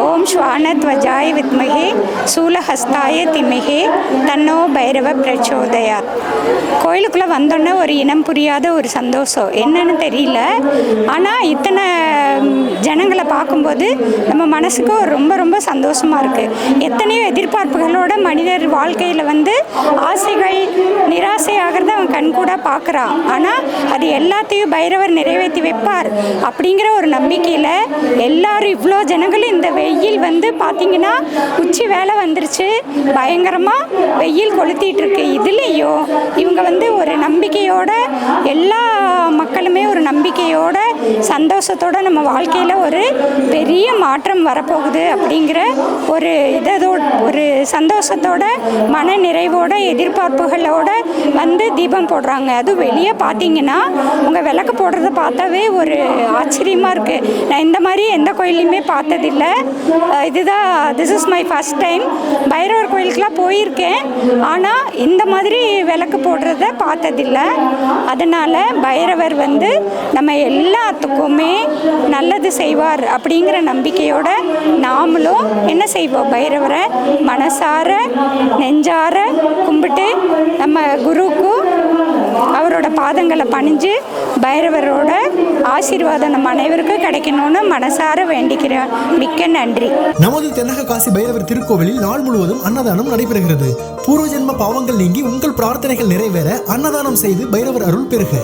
ஓம் ஸ்வானத்வஜாய வித்மகே சூலஹஸ்தாய திமகே தன்னோ பைரவ பிரச்சோதயாத். கோயிலுக்குள்ளே வந்தோன்னே ஒரு இனம் புரியாத ஒரு சந்தோஷம், என்னன்னு தெரியல. ஆனால் இத்தனை ஜனங்களை பார்க்கும்போது நம்ம மனசுக்கு ரொம்ப ரொம்ப சந்தோஷமாக இருக்குது. எத்தனையோ எதிர்பார்ப்புகளோட மனிதர் வாழ்க்கையில் ஆசைகள் நிராசையாகிறத அவன் கண்கூட பார்க்குறான். ஆனால் அது எல்லாத்தையும் பைரவர் நிறைவேற்றி வைப்பார் அப்படிங்கிற ஒரு நம்பிக்கையில் எல்லாரும் இவ்வளோ ஜனங்களும் இந்த வெயில் பார்த்தீங்கன்னா உச்சி வேலை வந்துருச்சு, பயங்கரமாக வெயில் கொளுத்திட்டு இருக்கு. இதுலேயும் இவங்க ஒரு நம்பிக்கையோட, எல்லா மக்களுமே ஒரு நம்பிக்கையோட சந்தோஷத்தோட நம்ம வாழ்க்கையில் ஒரு பெரிய மாற்றம் வரப்போகுது அப்படிங்கிற ஒரு ஒரு சந்தோஷத்தோட மன நிறைவோட எதிர்பார்ப்புகளோட தீபம் போடுறாங்க. அதுவும் வெளியே பார்த்தீங்கன்னா உங்கள் விளக்கு போடுறத பார்த்தாவே ஒரு ஆச்சரியமாக இருக்குது. நான் இந்த மாதிரி எந்த கோயிலையுமே பார்த்ததில்லை. This is my first time. Bhairavar கோயிலுக்கெலாம் போயிருக்கேன், ஆனால் இந்த மாதிரி விளக்கு போடுறத பார்த்ததில்லை. அதனால் பைரவர் நம்ம எல்லாத்துக்குமே நல்லது செய்வார் அப்படிங்கிற நம்பிக்கையோட நாமளும் என்ன செய்வோம், பைரவரை மனசார நெஞ்சார கும்பிட்டு நம்ம குருவுக்கும் அவரோட பாதங்களை பணிஞ்சு பைரவரோட ஆசீர்வாதம் நம்ம அனைவருக்கும் கிடைக்கணும்னு மனசார வேண்டிக்கிறேன். மிக்க நன்றி. நமது தென்னக காசி பைரவர் திருக்கோவிலில் நாள் முழுவதும் அன்னதானம் நடைபெறுகிறது. பூர்வ ஜென்ம பாவங்கள் நீங்கி உங்கள் பிரார்த்தனைகள் நிறைவேற அன்னதானம் செய்து பைரவர் அருள் பெறுக.